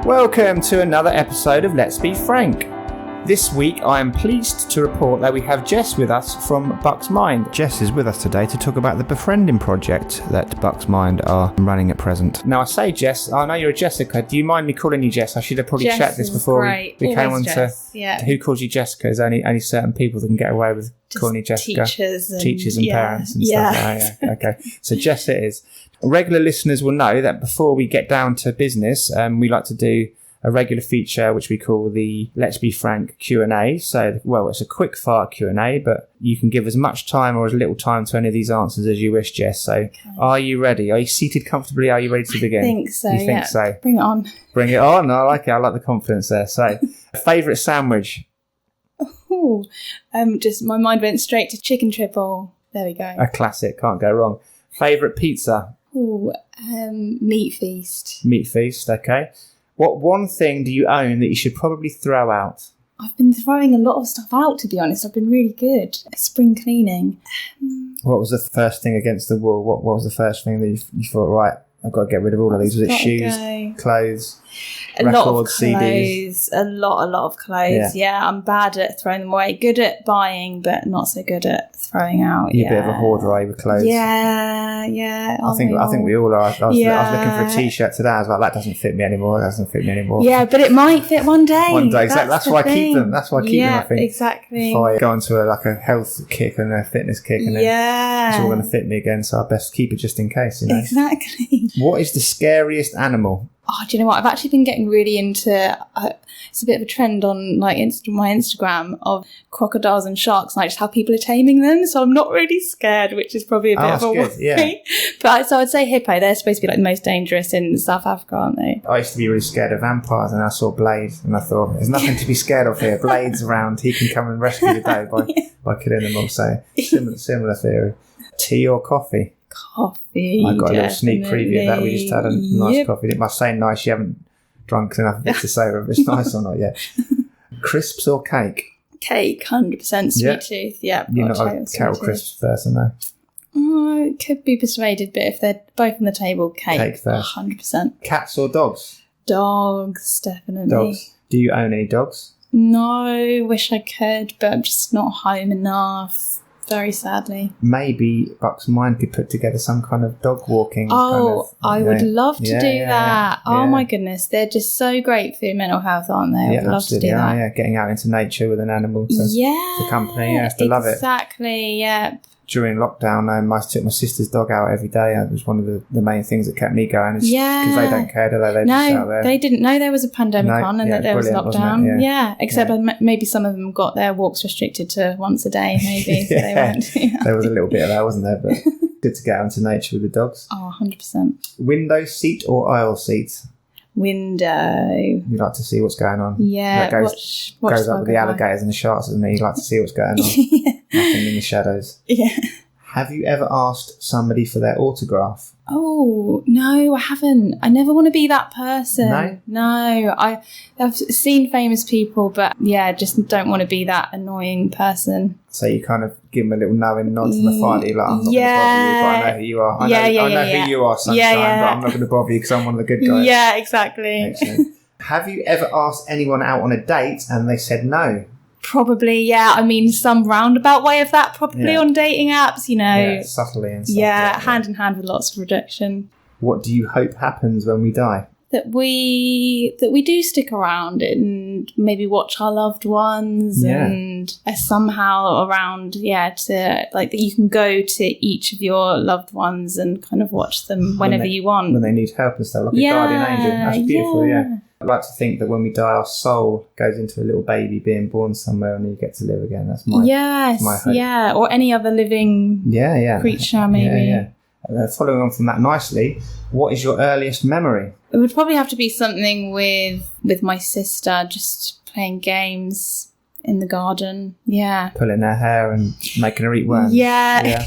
Welcome to another episode of Let's Be Frank. This week I am pleased to report that we have Jess with us from Bucks Mind. Jess is with us today to talk about the Befriending project that Bucks Mind are running at present. Now I say Jess, I know you're a Jessica. Do you mind me calling you Jess? I should have probably Jess checked this before great. we came on Jess. to yeah. who calls you Jessica. There's only certain people that can get away with Just calling you Jessica. Teachers and parents and stuff. Yeah. Okay, so Jess it is. Regular listeners will know that before we get down to business, we like to do a regular feature which we call the Let's Be Frank Q&A. So, well, it's a quick fire Q&A, but you can give as much time or as little time to any of these answers as you wish, Jess. So, Are you ready? Are you seated comfortably? Are you ready to begin? I think so, You think so? Bring it on. Bring it on. I like it. I like the confidence there. So, favourite sandwich? Ooh, just my mind went straight to chicken triple. There we go. A classic. Can't go wrong. Favourite pizza? Ooh, meat feast. Meat feast. Okay. What one thing do you own that you should probably throw out? I've been throwing a lot of stuff out, to be honest. I've been really good at spring cleaning. What was the first thing against the wall? What was the first thing that you thought, right, I've got to get rid of all of these? Was it shoes, clothes, records, CDs? A lot of clothes. Yeah, I'm bad at throwing them away. Good at buying, but not so good at throwing out. You're a bit of a hoarder, are you, with clothes? Yeah. I think we all are. I was looking for a t-shirt today. I was like, that doesn't fit me anymore. Yeah, but it might fit one day. Exactly. That's why I keep them. That's why I keep them, I think. Exactly. If I go into a health kick and a fitness kick and then it's all going to fit me again, so I best keep it just in case, you know. Exactly. What is the scariest animal? Oh, do you know what? I've actually been getting really into... it's a bit of a trend on my Instagram of crocodiles and sharks, like just how people are taming them. So I'm not really scared, which is probably a bit of a worry. Yeah. But so I'd say hippo. They're supposed to be like the most dangerous in South Africa, aren't they? I used to be really scared of vampires, and I saw Blade, and I thought, there's nothing to be scared of here. Blade's around. He can come and rescue the day by killing them all. So similar theory. Tea or coffee? Coffee. I got a little sneak preview of that. We just had a nice coffee. It must say nice. You haven't drunk enough of it to say whether it's nice or not yet. Crisps or cake? Cake, 100% sweet tooth. Yeah. You're not a Carol Crisps person, though. Oh, could be persuaded, but if they're both on the table, cake first. 100%. Cats or dogs? Dogs, definitely. Dogs. Do you own any dogs? No, wish I could, but I'm just not home enough. Very sadly. Maybe Bucks Mind could put together some kind of dog walking. I would love to do that. Oh my goodness, they're just so great for your mental health, aren't they? I would love to do that. Yeah, getting out into nature with an animal to accompany. Yeah, I love it. Exactly, yeah. During lockdown, I took my sister's dog out every day. It was one of the main things that kept me going. Because they don't care, do they? They're just out there. They didn't know there was a pandemic on and that there was lockdown. Except maybe some of them got their walks restricted to once a day, maybe. So they weren't. There was a little bit of that, wasn't there? But good to get out into nature with the dogs. Oh, 100%. Window seat or aisle seat? Window. You like to see what's going on. Yeah. That goes up with the alligators and the sharks, doesn't it? You like to see what's going on. Nothing in the shadows. Yeah. Have you ever asked somebody for their autograph? Oh, no, I haven't. I never want to be that person. No. I've seen famous people, but just don't want to be that annoying person. So you kind of give them a little knowing nod from afar. You're like, I'm not going to bother you, but I know who you are. I know who you are, Sunshine, but I'm not going to bother you because I'm one of the good guys. Yeah, exactly. Excellent. Have you ever asked anyone out on a date and they said no? Probably, yeah. I mean, some roundabout way of that probably on dating apps, you know. Yeah, subtly and stuff. Yeah, hand in hand with lots of rejection. What do you hope happens when we die? That we do stick around and maybe watch our loved ones and are somehow around, to like that you can go to each of your loved ones and kind of watch them whenever you want. When they need help and stuff, like a guardian angel. That's beautiful, I'd like to think that when we die, our soul goes into a little baby being born somewhere and you get to live again. That's my hope. Yeah, or any other living creature, maybe. Following on from that nicely, what is your earliest memory? It would probably have to be something with my sister, just playing games in the garden. Yeah. Pulling her hair and making her eat worms. Yeah.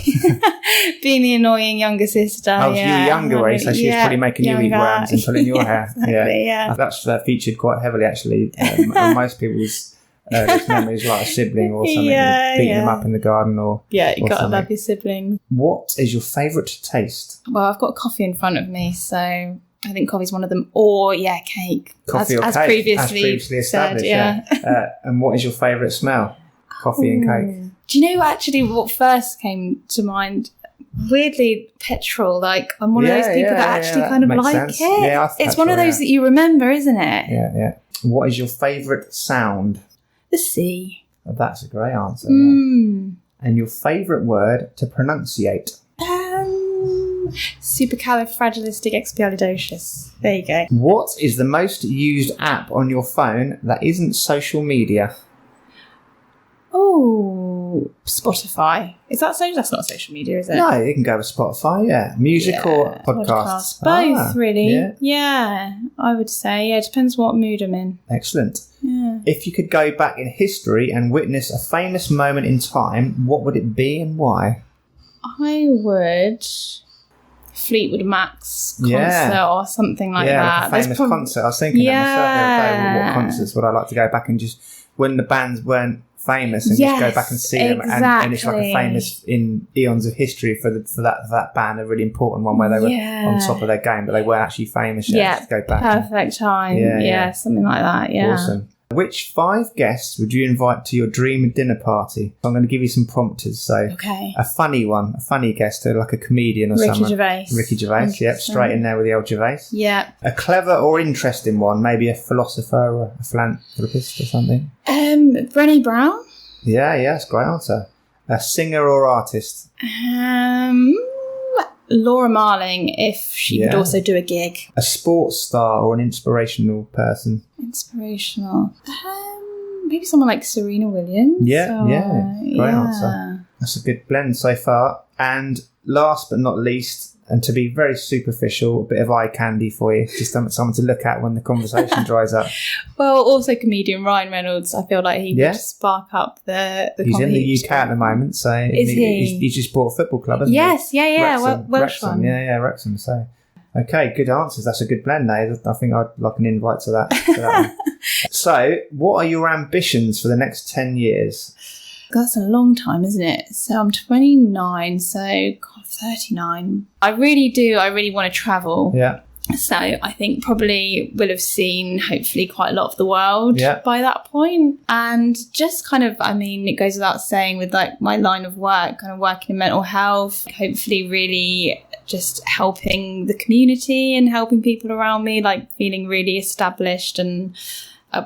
Being the annoying younger sister. Oh, so you were younger, way, so she was probably making you eat worms and pulling your hair. Exactly, yeah. That's featured quite heavily, actually. Most people's memories, like a sibling or something, beating them up in the garden or you or gotta something. love your siblings. What is your favourite taste? Well, I've got coffee in front of me, so I think coffee's one of them. Or, cake. Coffee or as cake? Previously established, said, yeah. And what is your favourite smell? Coffee and cake. Do you know actually what first came to mind? Weirdly, petrol. Like, I'm one of those people that actually kind of makes like sense. it. Yeah, it's one of those that you remember, isn't it? Yeah. What is your favourite sound? The sea. Oh, that's a great answer. Yeah. And your favourite word to pronunciate? Supercalifragilisticexpialidocious. There you go. What is the most used app on your phone that isn't social media? Oh, Spotify. Is that so? That's not social media, is it? No, you can go with Spotify, yeah. Music or podcasts? Both, really. Yeah, I would say. Yeah, it depends what mood I'm in. Excellent. Yeah. If you could go back in history and witness a famous moment in time, what would it be and why? I would Fleetwood Mac's concert or something like that. Like a famous concert. I was thinking that myself the other day, what concerts would I like to go back and just, when the bands weren't famous, and just go back and see them, and it's like a famous in eons of history for that band, a really important one where they were on top of their game, but they weren't actually famous yet. Just go back. Perfect time. Yeah, something like that. Yeah. Awesome. Which 5 guests would you invite to your dream dinner party? I'm going to give you some prompters. So, a funny one, a funny guest, like a comedian or something. Ricky Gervais. 100%. Yep, straight in there with the old Gervais. Yeah. A clever or interesting one, maybe a philosopher or a philanthropist or something. Brené Brown. Yeah, that's a great answer. A singer or artist? Laura Marling, if she could also do a gig. A sports star or an inspirational person? Inspirational. Maybe someone like Serena Williams. Great answer. That's a good blend so far. And last but not least, and to be very superficial, a bit of eye candy for you, just something to look at when the conversation dries up. Well, also comedian Ryan Reynolds, I feel like he would spark up the He's in the UK at the moment, so is he? He's just bought a football club, hasn't he? Yes, Welsh Wrexham, one. Wrexham. So, okay, good answers. That's a good blend, though. I think I'd like an invite to that one. So, what are your ambitions for the next 10 years? That's a long time, isn't it? So I'm 29, so 39. I really want to travel. Yeah. So I think probably will have seen hopefully quite a lot of the world by that point. And just kind of, it goes without saying with like my line of work, kind of working in mental health, hopefully really just helping the community and helping people around me, like feeling really established, and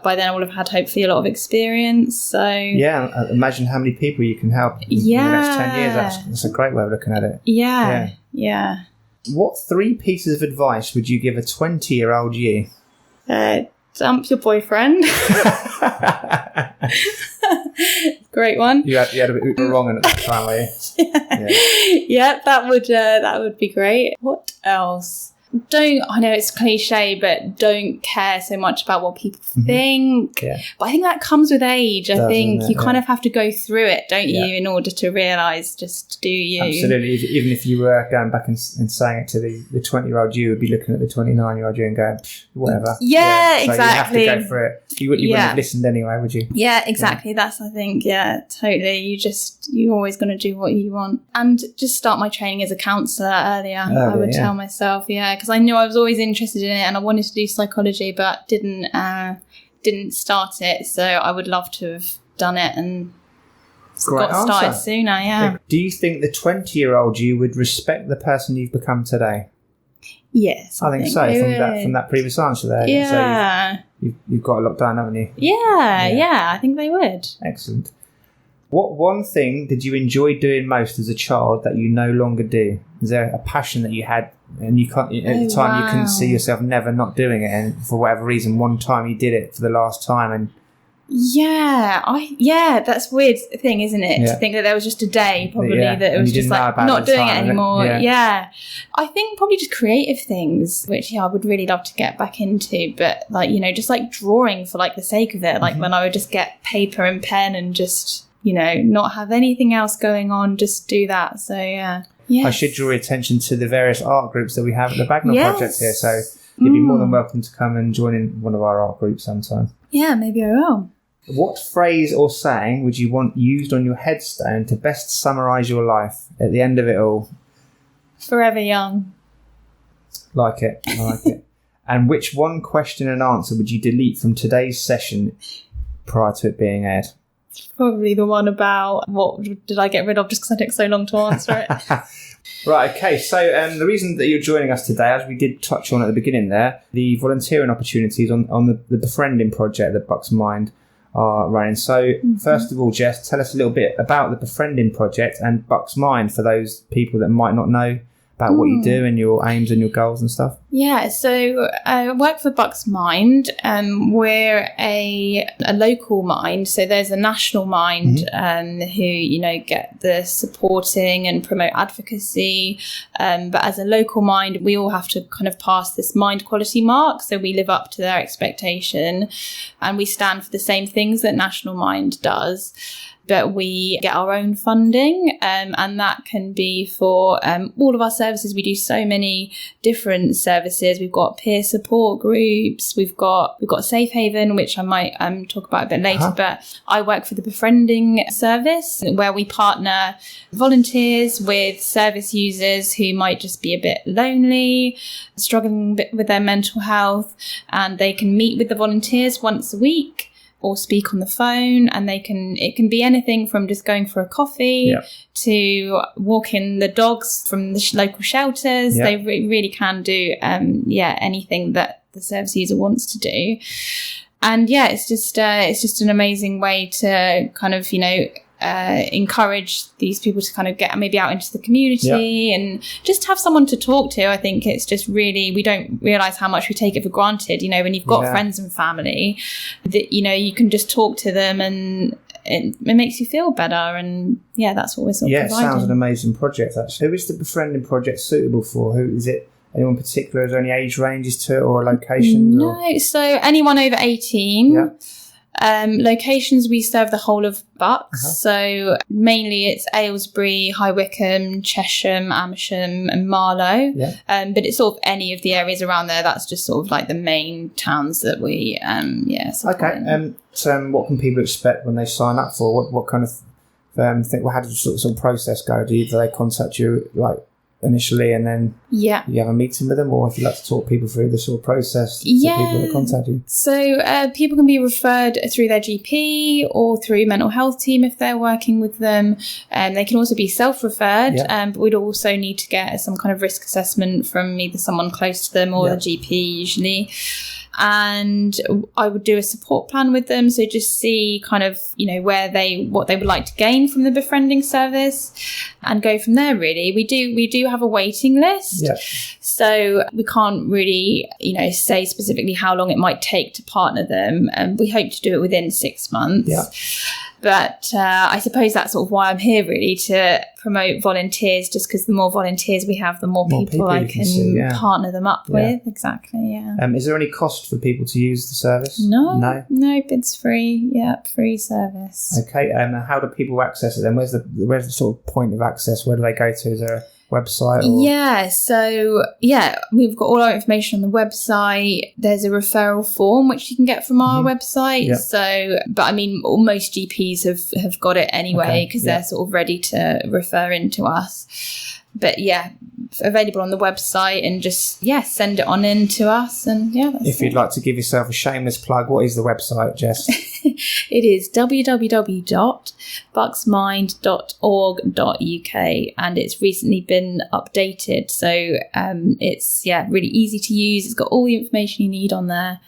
by then I will have had hopefully a lot of experience. So imagine how many people you can help in the next 10 years. That's a great way of looking at it. Yeah. What 3 pieces of advice would you give a 20-year-old you? Dump your boyfriend. Great one. You had a bit wrong at the time, were you? Yeah, that would be great. What else? I know it's cliche, but don't care so much about what people think. But I think that comes with age. I think you kind of have to go through it, don't you, in order to realise just do you. Absolutely. Even if you were going back and saying it to the 20-year-old you, would be looking at the 29-year-old you and going, whatever. Yeah, so exactly. You have to go for it. You wouldn't have listened anyway, would you? Yeah, exactly. That's, I think, totally. You're always going to do what you want. And just start my training as a counsellor earlier. I would tell myself, because I knew I was always interested in it and I wanted to do psychology, but didn't start it. So I would love to have done it and got started sooner. Do you think the 20-year-old you would respect the person you've become today? Yes, I think so. From that previous answer there. Yeah. So you've got a lot done, haven't you? Yeah, I think they would. Excellent. What one thing did you enjoy doing most as a child that you no longer do? Is there a passion that you had and you can't at the time you couldn't see yourself never not doing it, and for whatever reason one time you did it for the last time? And that's a weird thing, isn't it? To think that there was just a day probably that it was just like not doing it anymore. I think probably just creative things, which I would really love to get back into, but like, just like drawing for like the sake of it, like when I would just get paper and pen and just not have anything else going on, just do that. So I should draw your attention to the various art groups that we have at the Bagnall Project here, so you'd be more than welcome to come and join in one of our art groups sometime. Yeah, maybe I will. What phrase or saying would you want used on your headstone to best summarise your life at the end of it all? Forever young. I like it. And which one question and answer would you delete from today's session prior to it being aired? Probably the one about what did I get rid of just because I took so long to answer it. Right, okay. So the reason that you're joining us today, as we did touch on at the beginning there, the volunteering opportunities on the Befriending project that Bucks Mind are running. So first of all, Jess, tell us a little bit about the Befriending project and Bucks Mind for those people that might not know about what you do and your aims and your goals and stuff. Yeah, so I work for Bucks Mind. We're a local mind, so there's a national mind who, get the supporting and promote advocacy. But as a local mind, we all have to kind of pass this mind quality mark, so we live up to their expectation and we stand for the same things that national mind does. But we get our own funding, and that can be for all of our services. We do so many different services. We've got peer support groups. We've got Safe Haven, which I might talk about a bit later. But I work for the Befriending Service, where we partner volunteers with service users who might just be a bit lonely, struggling with their mental health, and they can meet with the volunteers once a week or speak on the phone, and it can be anything from just going for a coffee to walking the dogs from the local shelters. They really can do anything that the service user wants to do. And it's just an amazing way to kind of encourage these people to kind of get maybe out into the community and just have someone to talk to. I think it's just really, we don't realise how much we take it for granted, when you've got friends and family that, you can just talk to them and it makes you feel better. And that's what we're sort of providing. Yeah, it sounds an amazing project actually. Who is the Befriending project suitable for? Who is it? Anyone particular? Is there any age ranges to it or locations? No, so anyone over 18. Yeah. Locations, we serve the whole of Bucks, so mainly it's Aylesbury, High Wycombe, Chesham, Amersham and Marlow, but it's sort of any of the areas around there. That's just sort of like the main towns that we support. So what can people expect when they sign up for? What kind of thing? How does the sort of process go? Do they contact you initially and then you have a meeting with them, or if you'd like to talk people through the sort of process to people that contact you? So people can be referred through their GP or through mental health team if they're working with them, and they can also be self-referred, but we'd also need to get some kind of risk assessment from either someone close to them or the GP usually. And I would do a support plan with them, so just see kind of what they would like to gain from the Befriending Service and go from there. Really, we do have a waiting list, so we can't really say specifically how long it might take to partner them, and we hope to do it within 6 months. But I suppose that's sort of why I'm here, really, to promote volunteers, just because the more volunteers we have, the more people I can partner them up with. Exactly, Is there any cost for people to use the service? No, it's free. Free service. Okay, and how do people access it then? Where's the sort of point of access? Where do they go to? Is there a website? We've got all our information on the website. There's a referral form which you can get from our website. So, but I mean, most GPs have got it anyway because they're sort of ready to refer into us. But available on the website, and just send it on in to us, and if you'd like to give yourself a shameless plug, what is the website, Jess? It is www.bucksmind.org.uk, and it's recently been updated, so it's really easy to use. It's got all the information you need on there.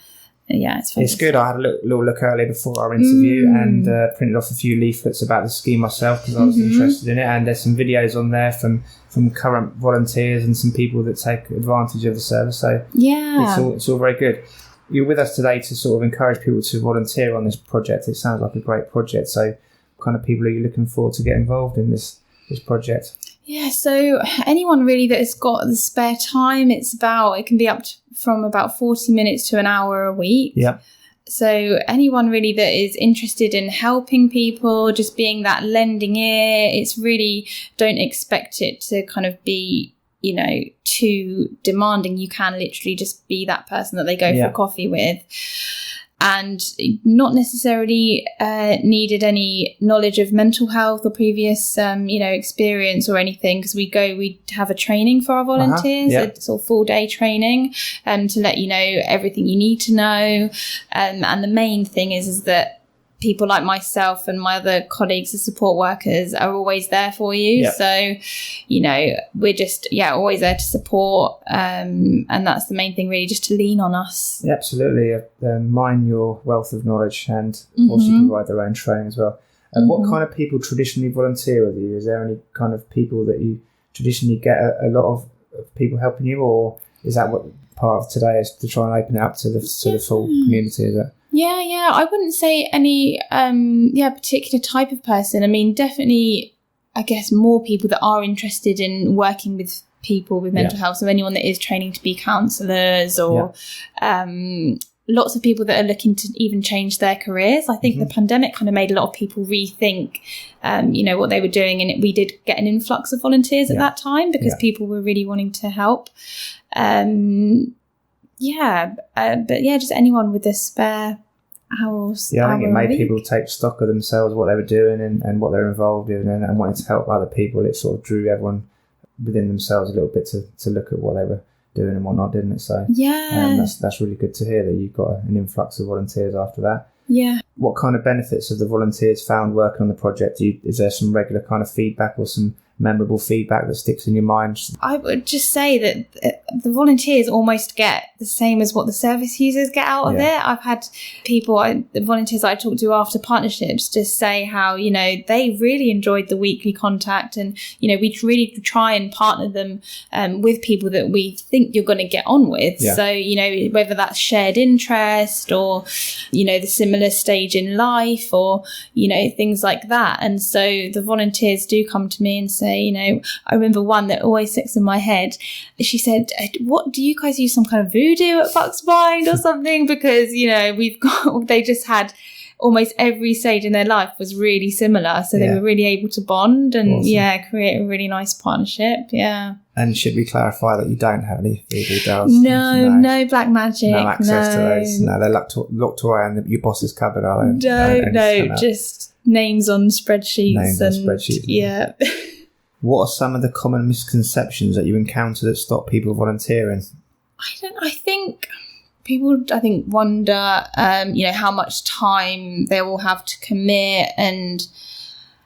It's fantastic. It's good. I had a little look earlier before our interview and printed off a few leaflets about the scheme myself because I was interested in it, and there's some videos on there from current volunteers and some people that take advantage of the service, so it's all very good. You're with us today to sort of encourage people to volunteer on this project. It sounds like a great project, so what kind of people are you looking for to get involved in this project? So anyone really that has got the spare time, it can be from about 40 minutes to an hour a week. So anyone really that is interested in helping people, just being that lending ear, it's really, don't expect it to kind of be, too demanding. You can literally just be that person that they go for coffee with. and not necessarily needed any knowledge of mental health or previous, experience or anything, because we have a training for our volunteers, a sort of full day training, to let you know everything you need to know. And the main thing is that people like myself and my other colleagues as support workers are always there for you. Yep. So, we're just, always there to support. And that's the main thing, really, just to lean on us. Yeah, absolutely. Mine your wealth of knowledge and also provide their own training as well. And what kind of people traditionally volunteer with you? Is there any kind of people that you traditionally get a lot of people helping you, or is that what part of today is, to try and open it up to the full community? Is it? Yeah. I wouldn't say any particular type of person. I mean, definitely, I guess more people that are interested in working with people with mental health. So anyone that is training to be counsellors, or lots of people that are looking to even change their careers. I think the pandemic kind of made a lot of people rethink, what they were doing. And we did get an influx of volunteers at that time, because people were really wanting to help. Just anyone with a spare hours. Yeah, I think it made people take stock of themselves, what they were doing and what they're involved in, and wanting to help other people. It sort of drew everyone within themselves a little bit to look at what they were doing and whatnot, didn't it? So that's really good to hear that you've got an influx of volunteers after that. Yeah. What kind of benefits have the volunteers found working on the project? Is there some regular kind of feedback or some memorable feedback that sticks in your mind? I would just say that the volunteers almost get the same as what the service users get out of it. I've had the volunteers I talked to after partnerships just say how, they really enjoyed the weekly contact, and, we really try and partner them with people that we think you're going to get on with. Yeah. So, whether that's shared interest or, the similar stage in life, or, things like that. And so the volunteers do come to me and say, I remember one that always sticks in my head. She said, what, do you guys use some kind of voodoo at Bucks Mind or something? Because, they just had almost every stage in their life was really similar. So they were really able to bond and create a really nice partnership. Yeah. And should we clarify that you don't have any voodoo dolls? No black magic. No access to those. No, they're locked away in your boss's cupboard, are they? No, just names on spreadsheets. Yeah. What are some of the common misconceptions that you encounter that stop people volunteering? I think people wonder, how much time they will have to commit, and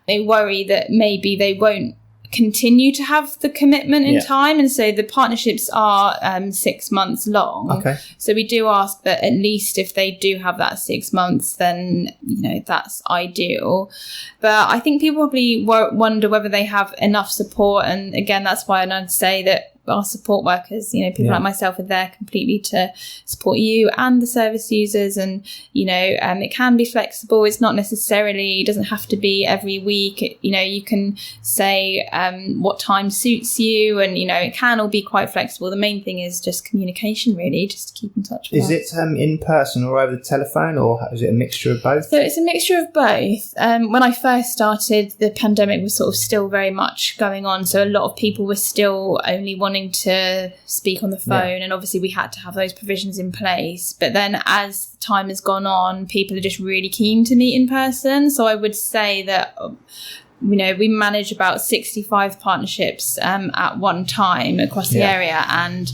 they worry that maybe they won't continue to have the commitment in time. And so the partnerships are 6 months long. Okay. So we do ask that at least if they do have that 6 months, then, that's ideal. But I think people probably wonder whether they have enough support. And again, that's why I'd say that our support workers, people like myself, are there completely to support you and the service users. And, it can be flexible. It's not necessarily, it doesn't have to be every week. You can say what time suits you, and, it can all be quite flexible. The main thing is just communication, really, just to keep in touch with us. Is it in person or over the telephone, or is it a mixture of both? So it's a mixture of both. When I first started, the pandemic was sort of still very much going on. So a lot of people were still only wanting to speak on the phone, and obviously we had to have those provisions in place. But then as time has gone on, people are just really keen to meet in person. So I would say that we manage about 65 partnerships at one time across the area, and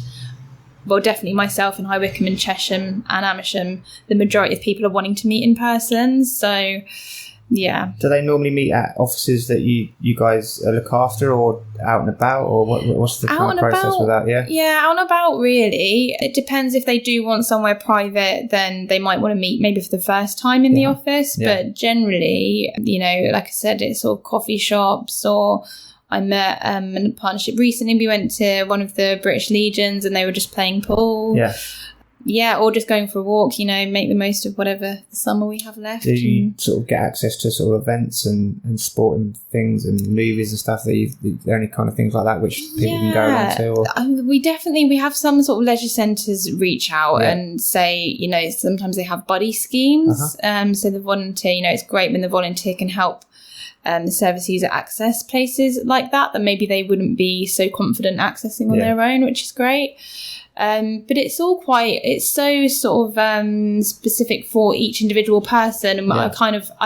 definitely myself and High Wycombe and Chesham and Amersham, the majority of people are wanting to meet in person. So yeah. Do they normally meet at offices that you guys look after, or out and about, or what's the kind of process with that? Yeah, out and about, really. It depends. If they do want somewhere private, then they might want to meet maybe for the first time in the office. But generally, like I said, it's sort of coffee shops, or I met in a partnership recently. We went to one of the British Legions and they were just playing pool. Yeah, or just going for a walk, make the most of whatever the summer we have left. Do you sort of get access to sort of events and sporting things and movies and stuff? Are there any kind of things like that which people can go along to? Or? We have some sort of leisure centres reach out and say, sometimes they have buddy schemes. So the volunteer, it's great when the volunteer can help the service user access places like that maybe they wouldn't be so confident accessing on their own, which is great. But it's all it's so sort of specific for each individual person. And I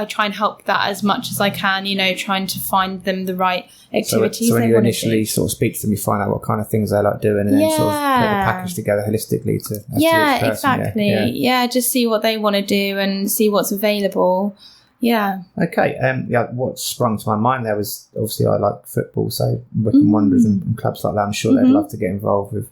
try and help that as much as I can, trying to find them the right activities. So when you initially sort of speak to them, you find out what kind of things they like doing, and then sort of put the package together holistically to each person. Exactly. Yeah, just see what they want to do and see what's available. Yeah. Okay. What sprung to my mind there was, obviously I like football, so Wycombe Wanderers and clubs like that. I'm sure they'd love to get involved with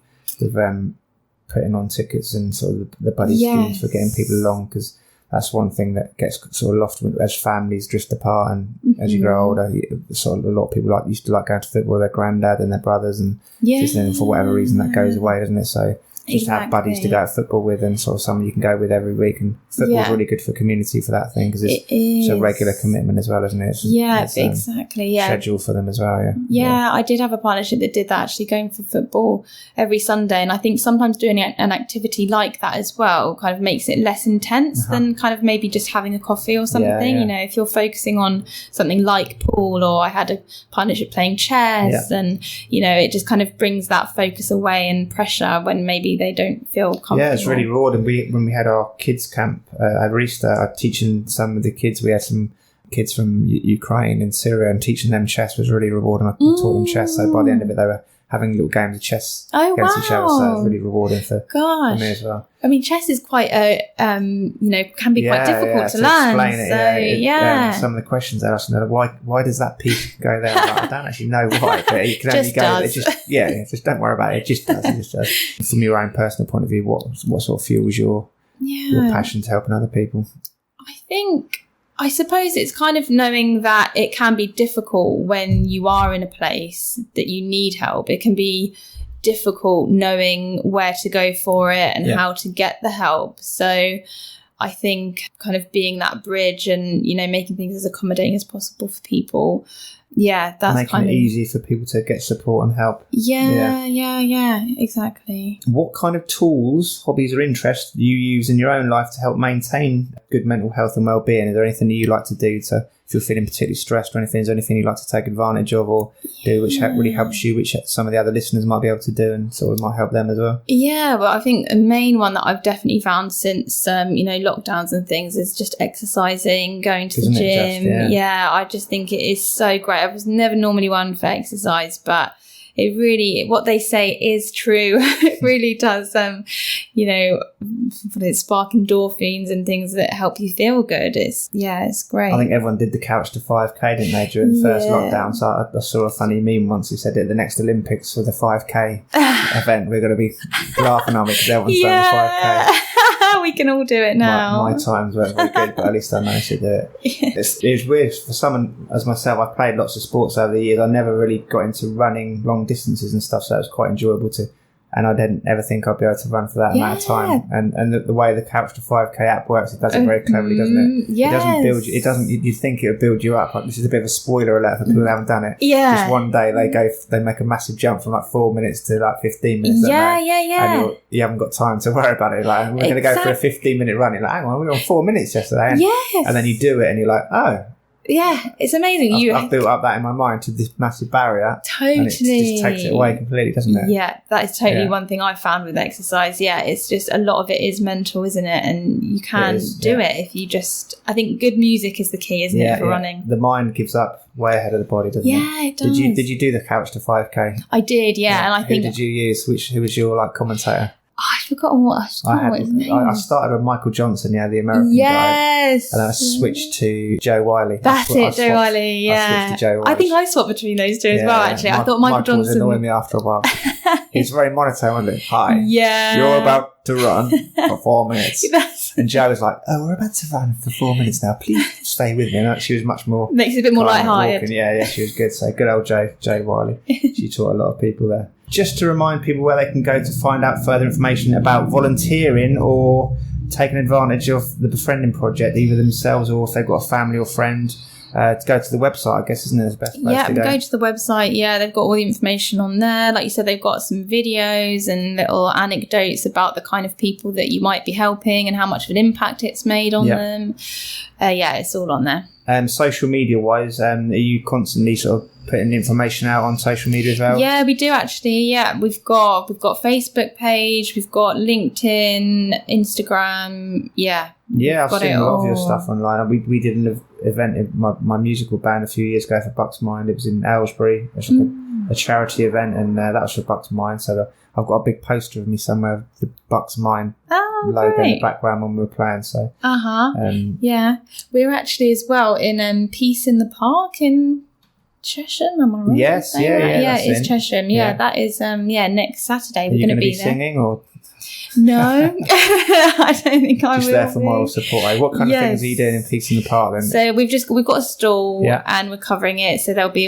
putting on tickets and sort of the buddy schemes for getting people along, because that's one thing that gets sort of lost as families drift apart, and as you grow older, sort of a lot of people used to like going to football with their granddad and their brothers, and just then for whatever reason that goes away, doesn't it? So just have buddies to go to football with, and sort of someone you can go with every week. And football's really good for community for that thing, because it's a regular commitment as well, isn't it? It's exactly. Schedule for them as well. Yeah, I did have a partnership that did that, actually, going for football every Sunday. And I think sometimes doing an activity like that as well kind of makes it less intense than kind of maybe just having a coffee or something. If you're focusing on something like pool, or I had a partnership playing chess, and it just kind of brings that focus away and pressure when maybe they don't feel comfortable. Yeah, it's really rewarding. When we had our kids camp over Easter, I was teaching some of the kids. We had some kids from Ukraine and Syria, and teaching them chess was really rewarding. I taught them chess, so by the end of it, they were having little games of chess against each other. So it was really rewarding for me as well. I mean, chess is quite can be quite difficult to learn. Explain it, some of the questions they asked, why does that piece go there? I don't actually know why, but it can only go. Does. Just don't worry about it. It just does. From your own personal point of view, what sort of fuels your passion to helping other people? I suppose it's kind of knowing that it can be difficult when you are in a place that you need help. It can be difficult knowing where to go for it and how to get the help. So I think kind of being that bridge and, making things as accommodating as possible for people. Yeah, that's making it easy for people to get support and help. Yeah, exactly. What kind of tools, hobbies or interests do you use in your own life to help maintain good mental health and well-being? Is there anything that you like to do if you're feeling particularly stressed or anything? Is there anything you'd like to take advantage of or do which really helps you, which some of the other listeners might be able to do and sort of might help them as well? Yeah, well, I think the main one that I've definitely found since, lockdowns and things is just exercising, going to the gym. I just think it is so great. I was never normally one for exercise, but it really, what they say is true. It really does, spark endorphins and things that help you feel good. It's great. I think everyone did the couch to 5K, didn't they, during the first lockdown? So I saw a funny meme once who said at the next Olympics for the 5K event, we're going to be laughing on it because everyone's done the 5K. We can all do it now. My times weren't very good, but at least I managed to do it. It's weird for someone as myself. I've played lots of sports over the years. I never really got into running long distances and stuff, so it was quite enjoyable and I didn't ever think I'd be able to run for that amount of time. And the way the Couch to 5K app works, it does it very cleverly, doesn't it? Yes. It doesn't build you. It doesn't. You think it would build you up. This is a bit of a spoiler alert for people who haven't done it. Yeah. Just one day they make a massive jump from 4 minutes to 15 minutes. And you haven't got time to worry about it. Like, we're going to go for a 15-minute run. You're like, hang on, we were on 4 minutes yesterday. And then you do it, and you're like, oh. Yeah, it's amazing. I've built up that in my mind to this massive barrier. Totally. And it just takes it away completely, doesn't it? Yeah, that is totally one thing I've found with exercise. Yeah, it's just a lot of it is mental, isn't it? And you can do it if you just... I think good music is the key, isn't it, for running? The mind gives up way ahead of the body, doesn't it? Yeah, it does. Did you do the Couch to 5K? I did, and I think... Who did you use? Who was your commentator? I've forgotten what his name. I started with Michael Johnson, the American guy. Yes. And then I switched to Joe Wiley. That's it, Joe Wiley, yeah. I switched to Joe Wiley. I think I swapped between those two as well, actually. I thought Michael Johnson... was annoying me after a while. He's very monotone, wasn't it? Hi. Yeah. You're about to run for 4 minutes. And Joe was like, we're about to run for 4 minutes now. Please stay with me. And she was much more... Makes it a bit more lighthearted. Yeah, she was good. So good old Joe Wiley. She taught a lot of people there. Just to remind people where they can go to find out further information about volunteering or taking advantage of the Befriending Project, either themselves or if they've got a family or friend, to go to the website, I guess, isn't it? The best place to go? Go to the website. Yeah, they've got all the information on there. Like you said, they've got some videos and little anecdotes about the kind of people that you might be helping and how much of an impact it's made on them. It's all on there. Social media wise, are you constantly sort of putting information out on social media as well? Yeah, we do actually. Yeah, we've got Facebook page, we've got LinkedIn, Instagram. Yeah, I've seen a lot of your stuff online. We did an event in my musical band a few years ago for Bucks Mind. It was in Aylesbury. It was like a charity event, and that was for Bucks Mind. So I've got a big poster of me somewhere, the Bucks Mind logo in the background when we were playing. So yeah, we're actually as well in Peace in the Park in Chesham. Am I right? Yes, yeah, it's Chesham. Yeah, that is next Saturday. We're going to be there. Singing or? No, I don't think I will. Just there for moral support. What kind of things are you doing in Peace in the Park then? So we've got a stall and we're covering it. So there'll be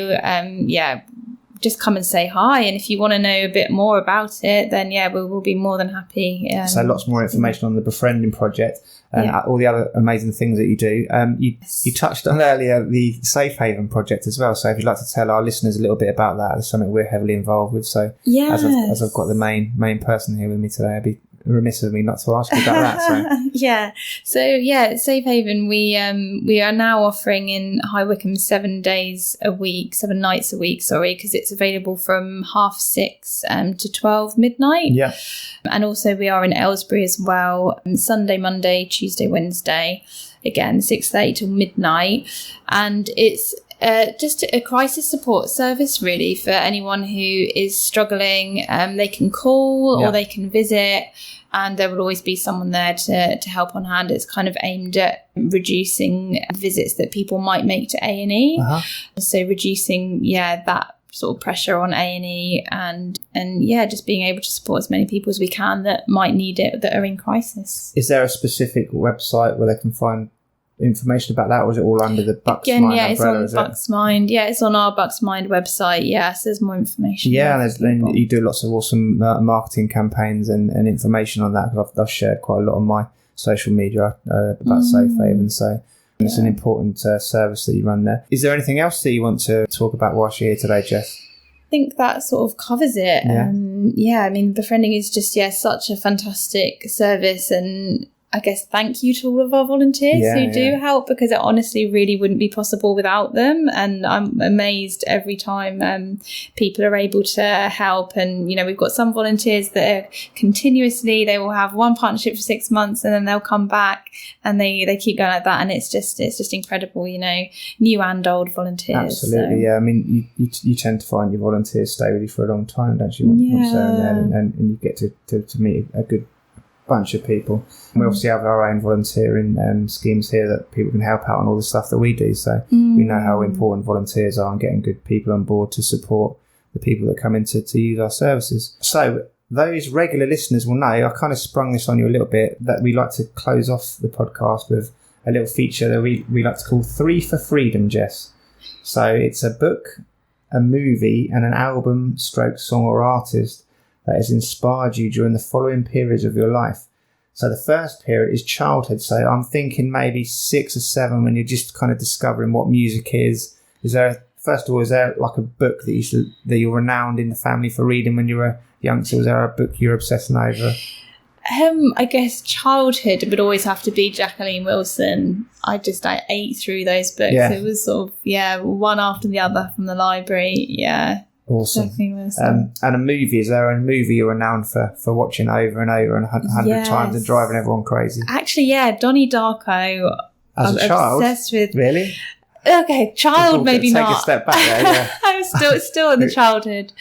just come and say hi, and if you want to know a bit more about it, then we'll be more than happy. So lots more information on the Befriending project and all the other amazing things that you do. You touched on earlier the Safe Haven project as well. So if you'd like to tell our listeners a little bit about that, it's something we're heavily involved with. So as I've got the main person here with me today, I'd be remiss of me not to ask you about that. So Safe Haven, we are now offering in High Wycombe 7 nights a week, because it's available from 6:30 to 12 midnight. And also we are in Aylesbury as well, Sunday, Monday, Tuesday, Wednesday, again 6:30 till midnight, and it's just a crisis support service really for anyone who is struggling. They can call or they can visit, and there will always be someone there to help on hand. It's kind of aimed at reducing visits that people might make to A&E. So reducing that sort of pressure on A&E and just being able to support as many people as we can that might need it, that are in crisis. Is there a specific website where they can find information about that, or is it all under the Bucks Mind umbrella? It's on Bucks Mind. Yeah, it's on our Bucks Mind website. Yeah, so there's more information. Yeah, and you do lots of awesome marketing campaigns and information on that. I've shared quite a lot on my social media about Safe Haven. So it's an important service that you run there. Is there anything else that you want to talk about whilst you're here today, Jess? I think that sort of covers it. I mean, Befriending is just such a fantastic service, and I guess thank you to all of our volunteers who do help, because it honestly really wouldn't be possible without them. And I'm amazed every time people are able to help. And, we've got some volunteers that are continuously, they will have one partnership for 6 months and then they'll come back and they keep going like that. And it's just incredible, new and old volunteers. Absolutely. So. Yeah. I mean, you tend to find your volunteers stay with you for a long time, don't you? Once they're in there, and you get to meet a good bunch of people. We obviously have our own volunteering schemes here that people can help out on all the stuff that we do, so we know how important volunteers are and getting good people on board to support the people that come in to use our services. So those regular listeners will know, I kind of sprung this on you a little bit, that we like to close off the podcast with a little feature that we like to call 3 for Freedom, Jess. So it's a book, a movie and an album, song or artist that has inspired you during the following periods of your life. So the first period is childhood. So I'm thinking maybe 6 or 7 when you're just kind of discovering what music is. Is there like a book that you're renowned in the family for reading when you were a youngster? Was there a book you're obsessing over? I guess childhood would always have to be Jacqueline Wilson. I ate through those books. It was sort of, one after the other from the library. Yeah. Awesome. And a movie, is there a movie you're renowned for watching over and over and 100 times and driving everyone crazy? Actually, Donnie Darko. As a child? Obsessed with. Really? Okay, child maybe not. Take a step back there, I was still in the childhood.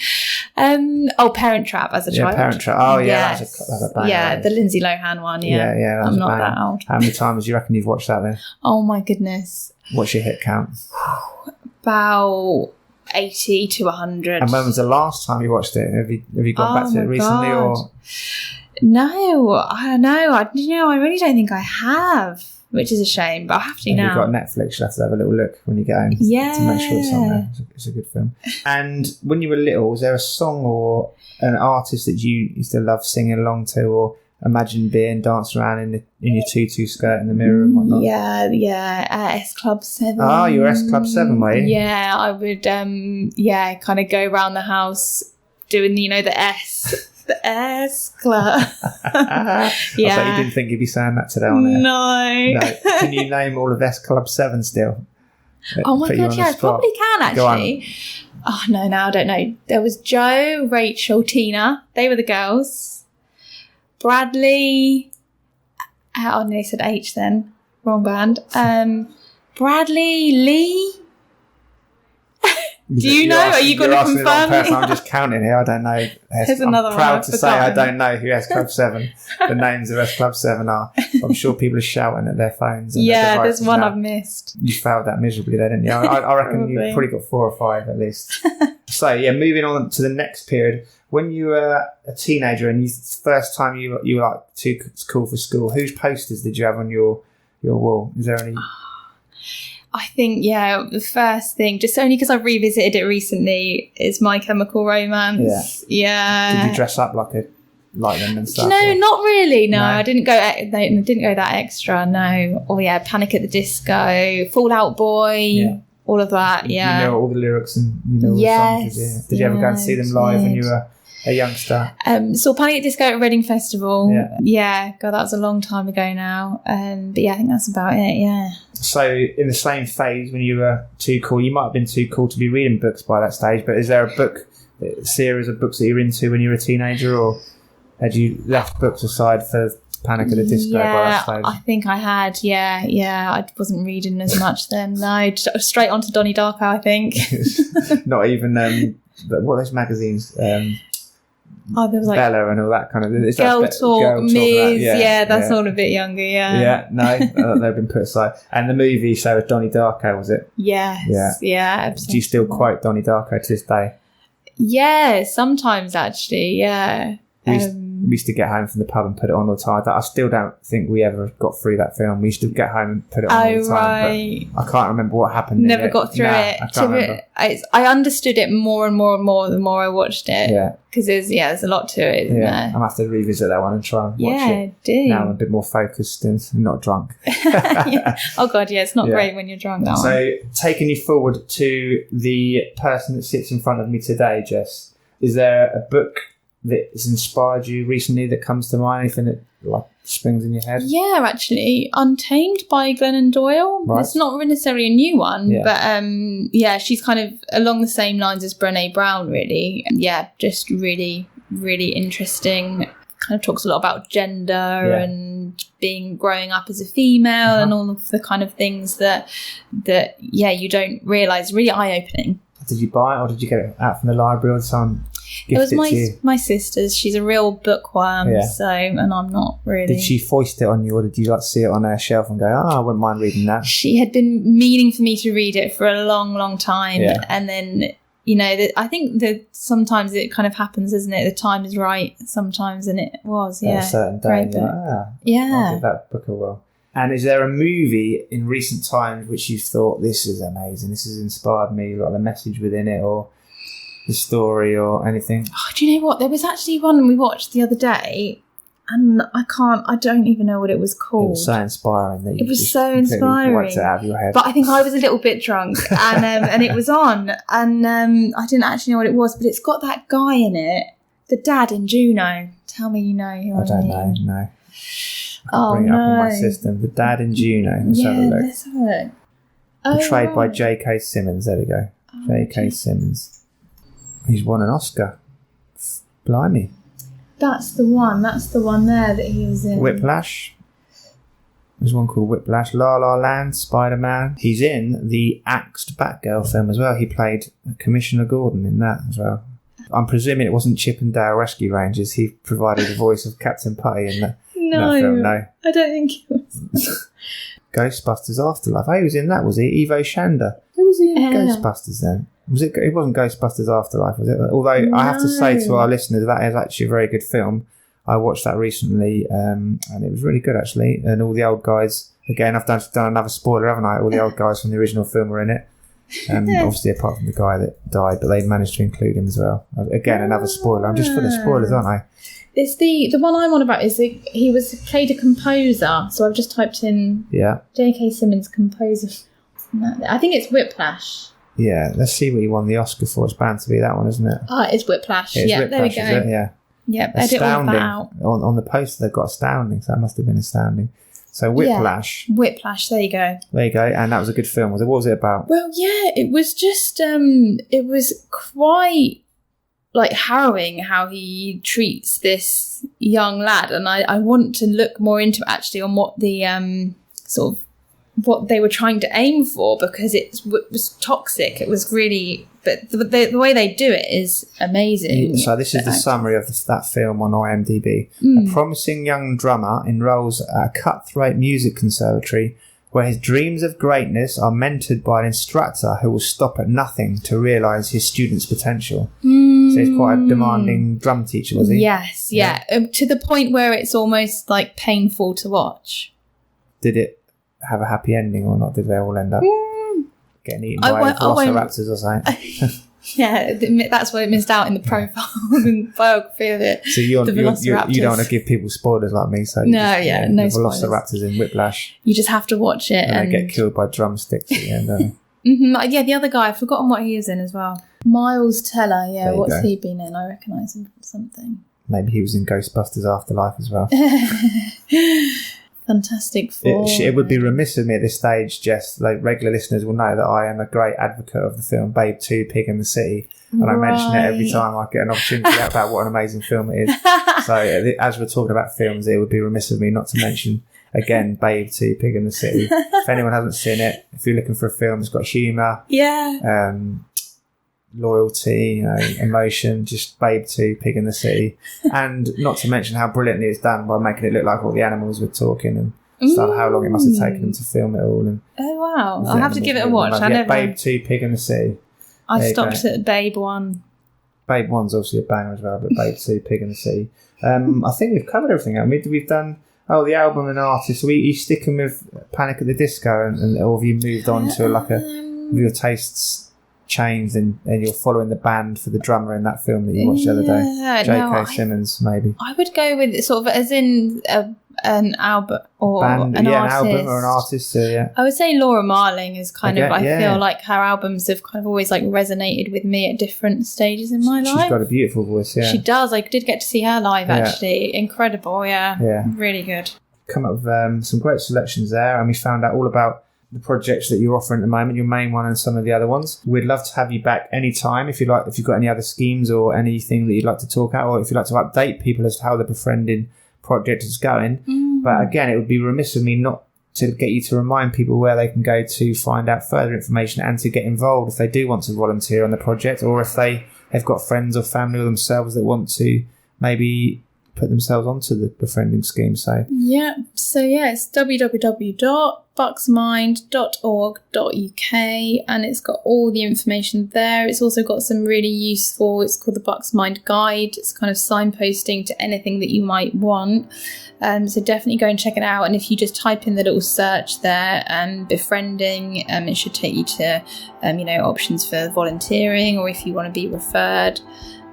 Parent Trap as a child. Yeah, Parent Trap. Oh, yeah, that's a banger. Yeah, the Lindsay Lohan one, yeah. I'm not that old. How many times do you reckon you've watched that then? Oh, my goodness. What's your hit count? About 80 to 100. And when was the last time you watched it? Have you gone back to it recently? Or No, I don't know. I really don't think I have, which is a shame, but I'll have to now. You've got Netflix, you'll have to have a little look when you get home to make sure it's on there. It's a good film. And when you were little, was there a song or an artist that you used to love singing along to, or imagine being dancing around in your tutu skirt in the mirror and whatnot? S Club 7. Oh, you were S Club 7, were you? Yeah, I would kind of go around the house doing the S Club. I bet you didn't think you'd be saying that today on air. No. Can you name all of S Club 7 still? Oh my God, yeah, I probably can actually. Oh, no, I don't know. There was Jo, Rachel, Tina. They were the girls. Bradley. Oh, no, they said H then. Wrong band. Bradley, Lee. Do you know? Are you going to confirm it? I'm just counting here. I don't know. There's another I'm proud to say I forgotten. don't know who S Club 7, the names of S Club 7 are. I'm sure people are shouting at their phones. And Yeah, their there's devices one now. I've missed. You failed that miserably there, didn't you? I reckon you probably got 4 or 5 at least. So, yeah, moving on to the next period. When you were a teenager and first time you were like too cool for school, whose posters did you have on your wall? Is there any... I think, yeah, the first thing, just only because I've revisited it recently, is My Chemical Romance. Yeah. Did you dress up like them and stuff? No, not really. No, No? I didn't go. Didn't go that extra. No. Oh yeah, Panic at the Disco, Fall Out Boy, Yeah. all of that. Yeah. You know all the lyrics and you know all Yes, the songs. Yeah. Did you ever go and see them live when you were a youngster? Saw Panic at the Disco at Reading Festival. Yeah. Yeah. God, that was a long time ago now. But yeah, I think that's about it. Yeah. So in the same phase when you were too cool, you might have been too cool to be reading books by that stage, but is there a series of books that you're into when you were a teenager, or had you left books aside for Panic at the Disco by that stage? I think I had. Yeah. I wasn't reading as much then. No, straight on to Donnie Darko, I think. Not even what are those magazines? There was like Bella and all that kind of... Girl Talk, Ms. That, that's all a bit younger, yeah. Yeah, no, they've been put aside. And the movie, so was Donnie Darko, was it? Yes, yeah, absolutely. Do you still quote Donnie Darko to this day? Yeah, sometimes actually, yeah. We used to get home from the pub and put it on all the time. I still don't think we ever got through that film. We used to get home and put it on all the time. Right. But I can't remember what happened. Never got through it. I can't remember. I understood it more and more and more the more I watched it. Yeah. Because there's a lot to it, isn't there? I'm going to have to revisit that one and try and watch it. Do. Now I'm a bit more focused and not drunk. Oh, God, yeah, it's not great when you're drunk, that one. So, taking you forward to the person that sits in front of me today, Jess, is there a book that has inspired you recently that comes to mind? Anything that like springs in your head? Yeah, actually, Untamed by Glennon Doyle. Right. It's not necessarily a new one, Yeah. but she's kind of along the same lines as Brené Brown, really. Yeah, just really, really interesting. Kind of talks a lot about gender and growing up as a female and all of the kind of things that you don't realise. Really eye-opening. Did you buy it or did you get it out from the library or someone It was gifted to you? my sister's. She's a real bookworm, and I'm not really. Did she foist it on you, or did you like see it on her shelf and go, I wouldn't mind reading that? She had been meaning for me to read it for a long, long time. Yeah. And then, I think that sometimes it kind of happens, isn't it? The time is right sometimes, and it was, At a certain day, Great you're book. like, I'll give that book a whirl. And is there a movie in recent times which you've thought, this is amazing, this has inspired me, like the message within it, or the story, or anything? Oh, do you know what? There was actually one we watched the other day, and I don't even know what it was called. It was so inspiring that you It was just so completely inspiring. wiped it out of your head. But I think I was a little bit drunk, and it was on, and I didn't actually know what it was, but it's got that guy in it, the dad in Juno. Tell me you know who I don't know, no. Oh, Bring it up on my no. system. The Dad in Juno. Let's have a look. Let's have a look. Portrayed by right. J.K. Simmons. There we go. Oh, J.K. Simmons. He's won an Oscar. Blimey. That's the one. That's the one there that he was in. Whiplash. There's one called Whiplash. La La Land. Spider-Man. He's in the Axed Batgirl film as well. He played Commissioner Gordon in that as well. I'm presuming it wasn't Chip and Dale Rescue Rangers. He provided the voice of Captain Putty in that. No, that film, no. I don't think he was. Ghostbusters Afterlife. Oh, he was in that, was he? Evo Shanda. Who was he in Ghostbusters then? Was it? It wasn't Ghostbusters Afterlife, was it? Although I have to say to our listeners, that is actually a very good film. I watched that recently, and it was really good actually. And all the old guys. Again, I've done another spoiler, haven't I? All the old guys from the original film were in it. Obviously, apart from the guy that died, but they managed to include him as well. Again, another spoiler. I'm just full of spoilers, aren't I? It's the one I'm on about is he was played a composer. So I've just typed in J.K. Simmons composer. I think it's Whiplash. Yeah, let's see what he won the Oscar for. It's bound to be that one, isn't it? Oh, it's Whiplash. It's yeah, Whiplash, there we go. is it? Yeah. Yeah, edit all that Astounding. out. On the poster, they've got astounding, so that must have been astounding. So Whiplash. Yeah. Whiplash, there you go. There you go. And that was a good film. What was it about? Well, yeah, it was just, it was quite like harrowing how he treats this young lad. And I want to look more into it actually on what the sort of what they were trying to aim for, because it was toxic. It was really, but the way they do it is amazing. So this is the summary of that film on IMDb. A promising young drummer enrolls at a cutthroat music conservatory where his dreams of greatness are mentored by an instructor who will stop at nothing to realise his student's potential. So he's quite a demanding drum teacher, was he? Yes, yeah. To the point where it's almost like painful to watch. Did it have a happy ending or not? Did they all end up getting eaten by velociraptors or something? Yeah, that's what it missed out in the profile and biography of it. So you don't want to give people spoilers like me. So no velociraptors in Whiplash. You just have to watch it, and they get killed by drumsticks at the end. Don't they? Yeah, the other guy, I've forgotten what he is in as well. Miles Teller. Yeah, what's he been in? I recognise him from something. Maybe he was in Ghostbusters Afterlife as well. Fantastic Four. It would be remiss of me at this stage, Jess, like regular listeners will know that I am a great advocate of the film Babe 2, Pig in the City, and I mention it every time I get an opportunity about what an amazing film it is. So as we're talking about films, it would be remiss of me not to mention again Babe 2, Pig in the City. If anyone hasn't seen it, if you're looking for a film that's got humour, loyalty, emotion, just Babe 2, Pig in the City. And not to mention how brilliantly it's done by making it look like all the animals were talking and stuff, how long it must have taken them to film it all. And oh wow, I'll have to give it a watch. Babe 2, Pig in the City. I stopped at Babe 1. Babe 1's obviously a banger as well, but Babe 2, Pig in the City. I think we've covered everything. We've done the album and artist. Are you sticking with Panic at the Disco, or have you moved on to your tastes changed and you're following the band for the drummer in that film that you watched the other day? J.K. Simmons, maybe. I would go with sort of as in an album or band, an artist. An album or an artist. I would say Laura Marling is kind of. I feel like her albums have kind of always like resonated with me at different stages in my life. She's got a beautiful voice. Yeah, she does. I did get to see her live actually. Incredible. Yeah, really good. Come up with some great selections there, and we found out all about the projects that you're offering at the moment, your main one and some of the other ones. We'd love to have you back anytime if you've got any other schemes or anything that you'd like to talk about, or if you'd like to update people as to how the Befriending project is going. But again, it would be remiss of me not to get you to remind people where they can go to find out further information and to get involved if they do want to volunteer on the project, or if they have got friends or family or themselves that want to maybe put themselves onto the Befriending scheme. So it's www.bucksmind.org.uk, and it's got all the information there. It's also got some really useful, it's called the Bucks Mind Guide. It's kind of signposting to anything that you might want. So definitely go and check it out. And if you just type in the little search there, Befriending, it should take you to options for volunteering, or if you want to be referred.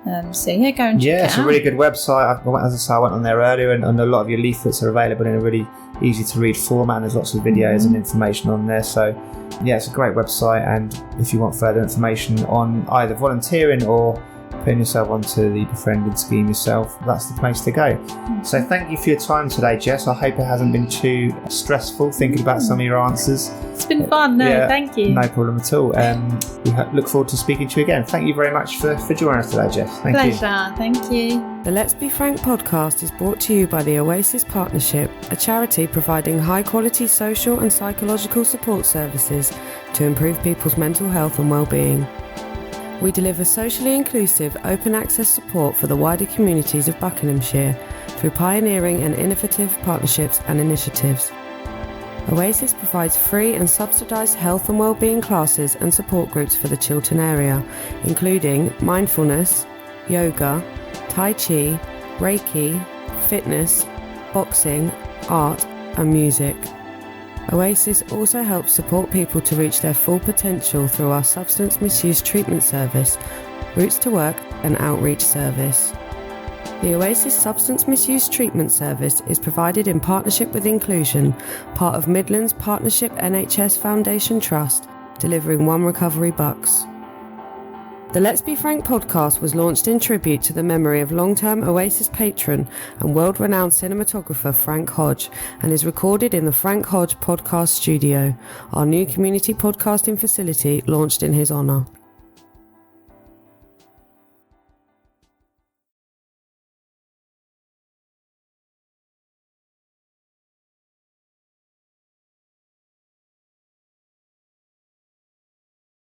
Go and check it out. Yeah, it's a really good website. As I say, I went on there earlier, and a lot of your leaflets are available in a really easy to read format, and there's lots of videos and information on there. So it's a great website, and if you want further information on either volunteering or putting yourself onto the Befriending scheme yourself, that's the place to go. So thank you for your time today, Jess. I hope it hasn't been too stressful thinking about some of your answers. It's been fun. Thank you. No problem at all. We look forward to speaking to you again. Thank you very much for joining us today, Jess. Pleasure. Thank you. The Let's Be Frank podcast is brought to you by the Oasis Partnership, a charity providing high-quality social and psychological support services to improve people's mental health and well-being. We deliver socially inclusive, open access support for the wider communities of Buckinghamshire through pioneering and innovative partnerships and initiatives. Oasis provides free and subsidised health and wellbeing classes and support groups for the Chiltern area, including mindfulness, yoga, Tai Chi, Reiki, fitness, boxing, art and music. Oasis also helps support people to reach their full potential through our substance misuse treatment service, Routes to Work and outreach service. The Oasis Substance Misuse Treatment Service is provided in partnership with Inclusion, part of Midlands Partnership NHS Foundation Trust, delivering 1 Recovery Bucks. The Let's Be Frank podcast was launched in tribute to the memory of long-term Oasis patron and world-renowned cinematographer Frank Hodge, and is recorded in the Frank Hodge Podcast Studio, our new community podcasting facility launched in his honour.